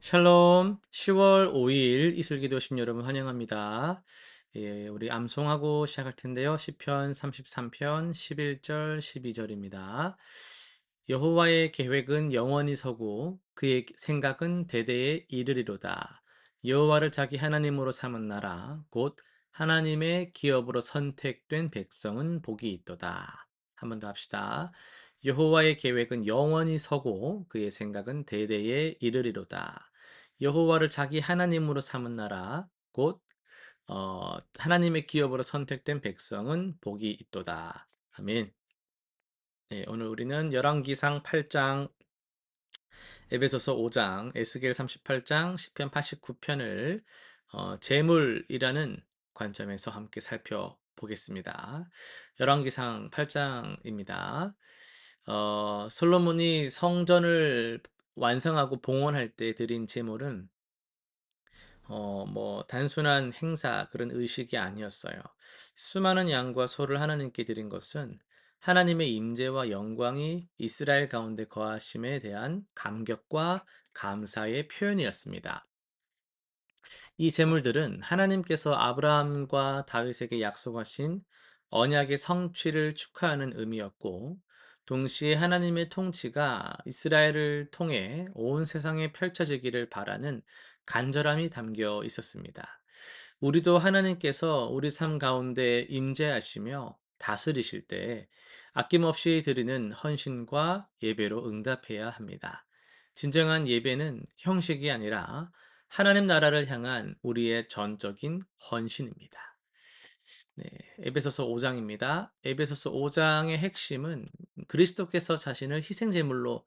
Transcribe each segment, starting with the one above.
샬롬. 10월 5일 이슬기도 오신 여러분 환영합니다. 예, 우리 암송하고 시작할 텐데요. 시편 33편 11절 12절입니다. 여호와의 계획은 영원히 서고 그의 생각은 대대에 이르리로다. 여호와를 자기 하나님으로 삼은 나라 곧 하나님의 기업으로 선택된 백성은 복이 있도다. 한 번 더 합시다. 여호와의 계획은 영원히 서고 그의 생각은 대대에 이르리로다. 여호와를 자기 하나님으로 삼은 나라 곧 하나님의 기업으로 선택된 백성은 복이 있도다. 아멘. 네, 오늘 우리는 열왕기상 8장, 에베소서 5장, 에스겔 38장, 시편 89편을 재물이라는 관점에서 함께 살펴보겠습니다. 열왕기상 8장입니다. 솔로몬이 성전을 완성하고 봉헌할 때 드린 제물은 뭐 단순한 행사 그런 의식이 아니었어요. 수많은 양과 소를 하나님께 드린 것은 하나님의 임재와 영광이 이스라엘 가운데 거하심에 대한 감격과 감사의 표현이었습니다. 이 제물들은 하나님께서 아브라함과 다윗에게 약속하신 언약의 성취를 축하하는 의미였고, 동시에 하나님의 통치가 이스라엘을 통해 온 세상에 펼쳐지기를 바라는 간절함이 담겨 있었습니다. 우리도 하나님께서 우리 삶 가운데 임재하시며 다스리실 때 아낌없이 드리는 헌신과 예배로 응답해야 합니다. 진정한 예배는 형식이 아니라 하나님 나라를 향한 우리의 전적인 헌신입니다. 네, 에베소서 5장입니다. 에베소서 5장의 핵심은 그리스도께서 자신을 희생 제물로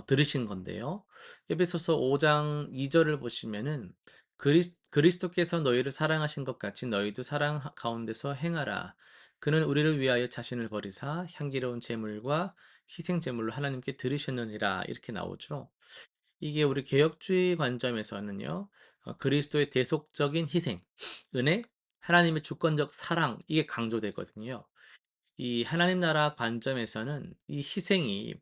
들으신 건데요. 에베소서 5장 2절을 보시면은 그리스도께서 너희를 사랑하신 것 같이 너희도 사랑 가운데서 행하라. 그는 우리를 위하여 자신을 버리사 향기로운 제물과 희생 제물로 하나님께 드리셨느니라 이렇게 나오죠. 이게 우리 개혁주의 관점에서는요, 그리스도의 대속적인 희생, 은혜, 하나님의 주권적 사랑, 이게 강조되거든요. 이 하나님 나라 관점에서는 이 희생이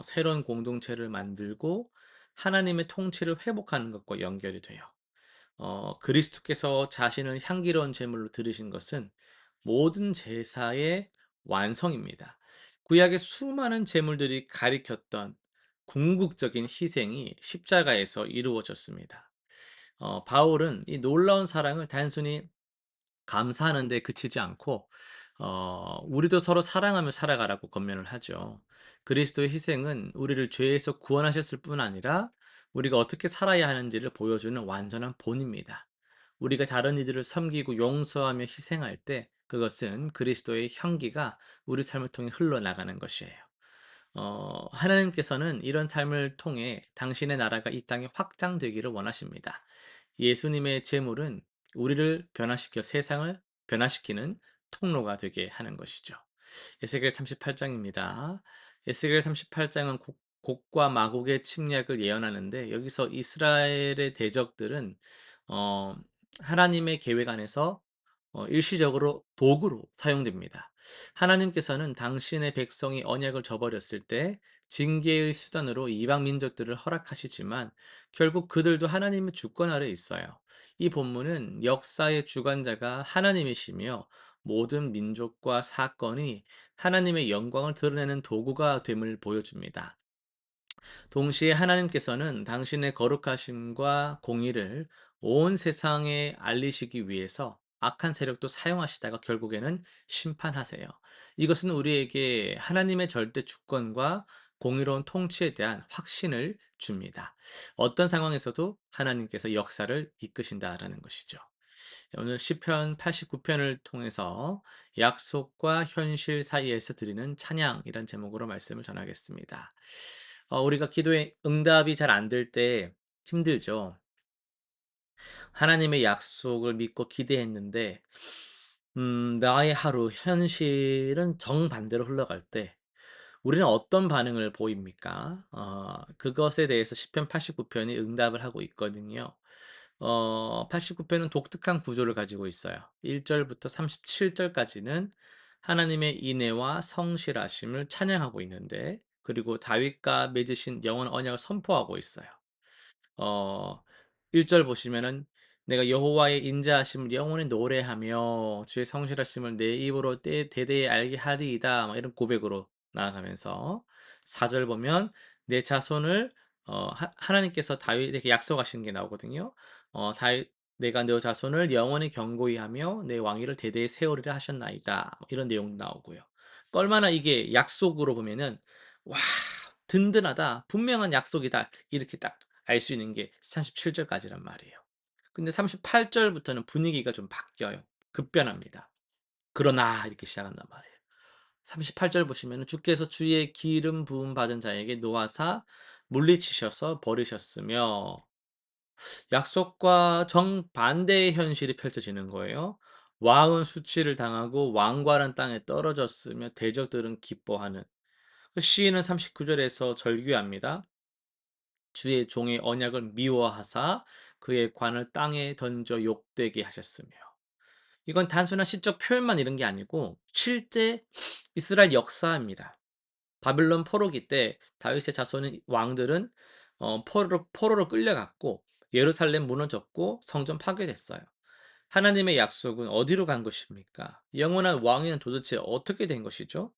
새로운 공동체를 만들고 하나님의 통치를 회복하는 것과 연결이 돼요. 그리스도께서 자신을 향기로운 제물로 드리신 것은 모든 제사의 완성입니다. 구약의 수많은 제물들이 가리켰던 궁극적인 희생이 십자가에서 이루어졌습니다. 바울은 이 놀라운 사랑을 단순히 감사하는 데 그치지 않고 우리도 서로 사랑하며 살아가라고 권면을 하죠. 그리스도의 희생은 우리를 죄에서 구원하셨을 뿐 아니라 우리가 어떻게 살아야 하는지를 보여주는 완전한 본입니다. 우리가 다른 이들을 섬기고 용서하며 희생할 때 그것은 그리스도의 향기가 우리 삶을 통해 흘러나가는 것이에요. 하나님께서는 이런 삶을 통해 당신의 나라가 이 땅에 확장되기를 원하십니다. 예수님의 제물은 우리를 변화시켜 세상을 변화시키는 통로가 되게 하는 것이죠. 에스겔 38장입니다. 에스겔 38장은 곡과 마곡의 침략을 예언하는데 여기서 이스라엘의 대적들은 어, 하나님의 계획 안에서 일시적으로 도구로 사용됩니다. 하나님께서는 당신의 백성이 언약을 저버렸을 때 징계의 수단으로 이방 민족들을 허락하시지만 결국 그들도 하나님의 주권 아래 있어요. 이 본문은 역사의 주관자가 하나님이시며 모든 민족과 사건이 하나님의 영광을 드러내는 도구가 됨을 보여줍니다. 동시에 하나님께서는 당신의 거룩하심과 공의를 온 세상에 알리시기 위해서 악한 세력도 사용하시다가 결국에는 심판하세요. 이것은 우리에게 하나님의 절대 주권과 공의로운 통치에 대한 확신을 줍니다. 어떤 상황에서도 하나님께서 역사를 이끄신다라는 것이죠. 오늘 시편 89편을 통해서 약속과 현실 사이에서 드리는 찬양이란 제목으로 말씀을 전하겠습니다. 우리가 기도에 응답이 잘 안 될 때 힘들죠. 하나님의 약속을 믿고 기대했는데, 나의 하루, 현실은 정반대로 흘러갈 때, 우리는 어떤 반응을 보입니까? 그것에 대해서 시편 89편이 응답을 하고 있거든요. 89편은 독특한 구조를 가지고 있어요. 1절부터 37절까지는 하나님의 인애와 성실하심을 찬양하고 있는데, 그리고 다윗과 맺으신 영원 언약을 선포하고 있어요. 어 1절 보시면은 "내가 여호와의 인자하심을 영원히 노래하며 주의 성실하심을 내 입으로 대대에 알게 하리이다." 막 이런 고백으로 나아가면서 4절 보면 내 자손을 하나님께서 다윗에게 약속하신 게 나오거든요. 다윗 "내가 너 자손을 영원히 견고히 하며 내 왕위를 대대에 세우리라 하셨나이다." 뭐 이런 내용 나오고요. 그러니까 얼마나 이게 약속으로 보면은 '와 든든하다. 분명한 약속이다.' 이렇게 딱 알 수 있는 게 37 절까지란 말이에요. 근데 38 절부터는 분위기가 좀 바뀌어요. 급변합니다. "그러나" 이렇게 시작한단 말이에요. 38절 보시면은 "주께서 주의 기름 부음 받은 자에게 노하사 물리치셔서 버리셨으며" 약속과 정반대의 현실이 펼쳐지는 거예요. "왕은 수치를 당하고 왕과는 땅에 떨어졌으며 대적들은 기뻐하는." 그 시인은 39 절에서 절규합니다. "주의 종의 언약을 미워하사 그의 관을 땅에 던져 욕되게 하셨으며." 이건 단순한 시적 표현만 이런 게 아니고 실제 이스라엘 역사입니다. 바빌론 포로기 때 다윗의 자손인 왕들은 포로로 끌려갔고 예루살렘 무너졌고 성전 파괴됐어요. 하나님의 약속은 어디로 간 것입니까? 영원한 왕위는 도대체 어떻게 된 것이죠?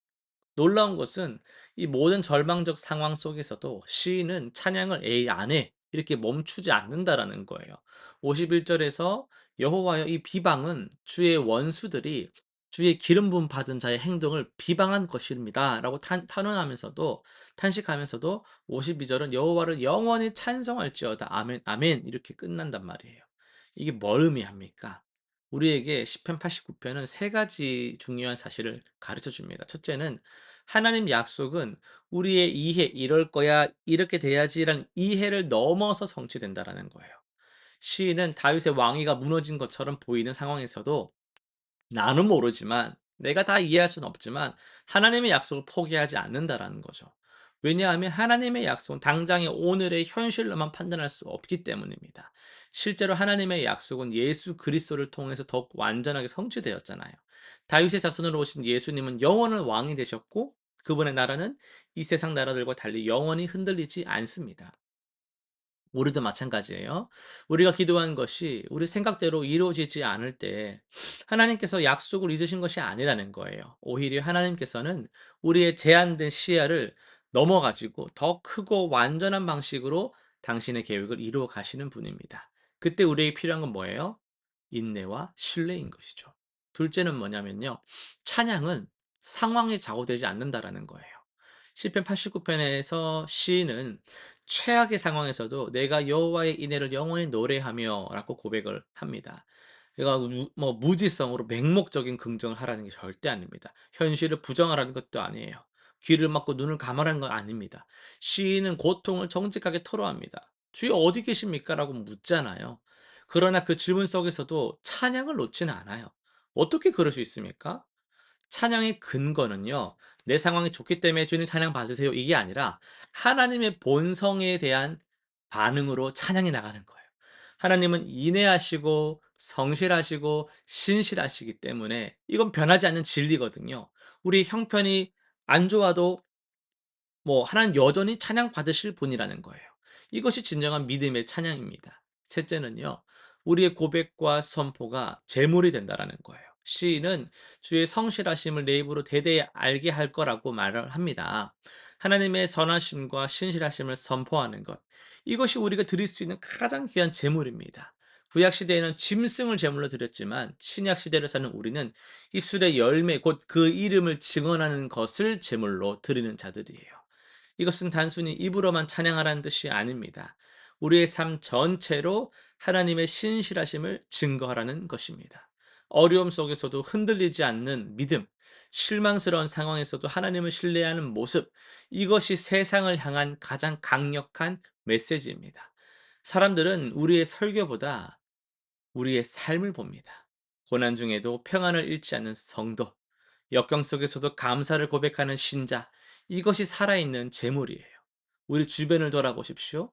놀라운 것은 이 모든 절망적 상황 속에서도 시인은 찬양을 "에이 안 해." 이렇게 멈추지 않는다라는 거예요. 51 절에서 "여호와여 이 비방은 주의 원수들이 주의 기름 부음 받은 자의 행동을 비방한 것입니다."라고 탄원하면서도 탄식하면서도 52 절은 "여호와를 영원히 찬송할지어다. 아멘, 아멘." 이렇게 끝난단 말이에요. 이게 뭘 의미합니까? 우리에게 시편 89 편은 세 가지 중요한 사실을 가르쳐 줍니다. 첫째는 하나님 약속은 우리의 이해 '이럴 거야. 이렇게 돼야지.'라는 이해를 넘어서 성취된다라는 거예요. 시인은 다윗의 왕위가 무너진 것처럼 보이는 상황에서도 나는 모르지만 내가 다 이해할 수는 없지만 하나님의 약속을 포기하지 않는다라는 거죠. 왜냐하면 하나님의 약속은 당장의 오늘의 현실로만 판단할 수 없기 때문입니다. 실제로 하나님의 약속은 예수 그리스도를 통해서 더욱 완전하게 성취되었잖아요. 다윗의 자손으로 오신 예수님은 영원한 왕이 되셨고 그분의 나라는 이 세상 나라들과 달리 영원히 흔들리지 않습니다. 우리도 마찬가지예요. 우리가 기도한 것이 우리 생각대로 이루어지지 않을 때 하나님께서 약속을 잊으신 것이 아니라는 거예요. 오히려 하나님께서는 우리의 제한된 시야를 넘어 가지고 더 크고 완전한 방식으로 당신의 계획을 이루어 가시는 분입니다. 그때 우리에게 필요한 건 뭐예요? 인내와 신뢰인 것이죠. 둘째는 뭐냐면요. 찬양은 상황에 좌우되지 않는다라는 거예요. 시편 89 편에서 시인은 최악의 상황에서도 "내가 여호와의 인애를 영원히 노래하며"라고 고백을 합니다. 그러니까 무지성으로 맹목적인 긍정을 하라는 게 절대 아닙니다. 현실을 부정하라는 것도 아니에요. 귀를 막고 눈을 감으라는 건 아닙니다. 시인은 고통을 정직하게 토로합니다. "주여 어디 계십니까?"라고 묻잖아요. 그러나 그 질문 속에서도 찬양을 놓지는 않아요. 어떻게 그럴 수 있습니까? 찬양의 근거는요. '내 상황이 좋기 때문에 주님 찬양 받으세요.' 이게 아니라 하나님의 본성에 대한 반응으로 찬양이 나가는 거예요. 하나님은 인내하시고 성실하시고 신실하시기 때문에 이건 변하지 않는 진리거든요. 우리 형편이 안 좋아도 하나님 여전히 찬양받으실 분이라는 거예요. 이것이 진정한 믿음의 찬양입니다. 셋째는요. 우리의 고백과 선포가 제물이 된다라는 거예요. 시인은 주의 성실하심을 내 입으로 대대에 알게 할 거라고 말을 합니다. 하나님의 선하심과 신실하심을 선포하는 것. 이것이 우리가 드릴 수 있는 가장 귀한 제물입니다. 구약 시대에는 짐승을 제물로 드렸지만 신약 시대를 사는 우리는 입술의 열매 곧 그 이름을 증언하는 것을 제물로 드리는 자들이에요. 이것은 단순히 입으로만 찬양하라는 뜻이 아닙니다. 우리의 삶 전체로 하나님의 신실하심을 증거하라는 것입니다. 어려움 속에서도 흔들리지 않는 믿음, 실망스러운 상황에서도 하나님을 신뢰하는 모습, 이것이 세상을 향한 가장 강력한 메시지입니다. 사람들은 우리의 설교보다 우리의 삶을 봅니다. 고난 중에도 평안을 잃지 않는 성도, 역경 속에서도 감사를 고백하는 신자, 이것이 살아있는 재물이에요. 우리 주변을 돌아보십시오.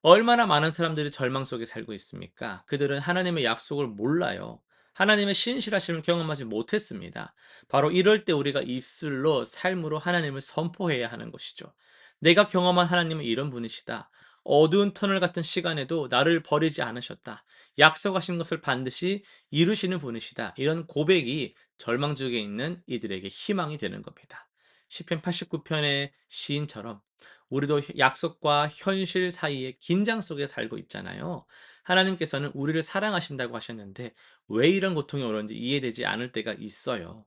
얼마나 많은 사람들이 절망 속에 살고 있습니까? 그들은 하나님의 약속을 몰라요. 하나님의 신실하심을 경험하지 못했습니다. 바로 이럴 때 우리가 입술로 삶으로 하나님을 선포해야 하는 것이죠. 내가 경험한 하나님은 이런 분이시다. 어두운 터널 같은 시간에도 나를 버리지 않으셨다. 약속하신 것을 반드시 이루시는 분이시다. 이런 고백이 절망 중에 있는 이들에게 희망이 되는 겁니다. 시편 89편의 시인처럼 우리도 약속과 현실 사이의 긴장 속에 살고 있잖아요. 하나님께서는 우리를 사랑하신다고 하셨는데 왜 이런 고통이 오는지 이해되지 않을 때가 있어요.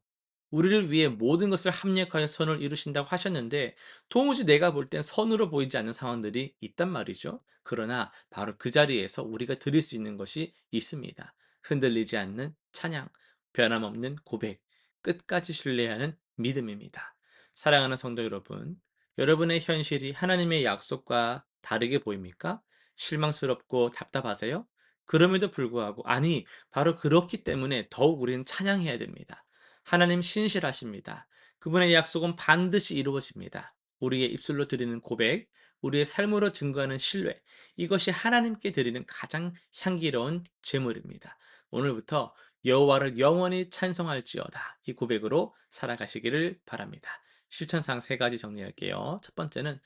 우리를 위해 모든 것을 합력하여 선을 이루신다고 하셨는데 도무지 내가 볼 땐 선으로 보이지 않는 상황들이 있단 말이죠. 그러나 바로 그 자리에서 우리가 드릴 수 있는 것이 있습니다. 흔들리지 않는 찬양, 변함없는 고백, 끝까지 신뢰하는 믿음입니다. 사랑하는 성도 여러분, 여러분의 현실이 하나님의 약속과 다르게 보입니까? 실망스럽고 답답하세요? 그럼에도 불구하고, 아니, 바로 그렇기 때문에 더욱 우리는 찬양해야 됩니다. 하나님 신실하십니다. 그분의 약속은 반드시 이루어집니다. 우리의 입술로 드리는 고백, 우리의 삶으로 증거하는 신뢰, 이것이 하나님께 드리는 가장 향기로운 제물입니다. 오늘부터 여호와를 영원히 찬송할지어다. 이 고백으로 살아가시기를 바랍니다. 실천상 세 가지 정리할게요. 첫 번째는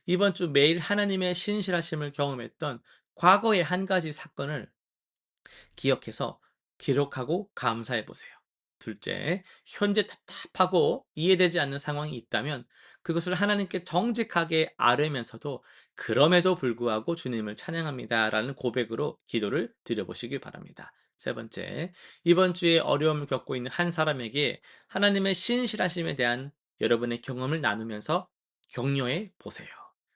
이번 주 매일 하나님의 신실하심을 경험했던 과거의 한 가지 사건을 기억해서 기록하고 감사해 보세요. 둘째, 현재 답답하고 이해되지 않는 상황이 있다면 그것을 하나님께 정직하게 아뢰면서도 그럼에도 불구하고 주님을 찬양합니다라는 고백으로 기도를 드려보시길 바랍니다. 세 번째, 이번 주에 어려움을 겪고 있는 한 사람에게 하나님의 신실하심에 대한 여러분의 경험을 나누면서 격려해 보세요.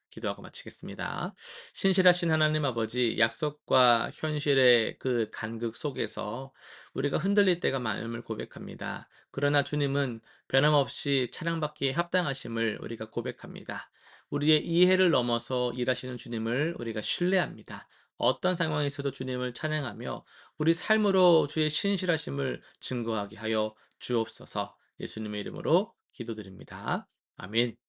기도하고 마치겠습니다. 신실하신 하나님 아버지, 약속과 현실의 그 간극 속에서 우리가 흔들릴 때가 많음을 고백합니다. 그러나 주님은 변함없이 찬양받기에 합당하심을 우리가 고백합니다. 우리의 이해를 넘어서 일하시는 주님을 우리가 신뢰합니다. 어떤 상황에서도 주님을 찬양하며 우리 삶으로 주의 신실하심을 증거하게 하여 주옵소서. 예수님의 이름으로 기도드립니다. 아멘.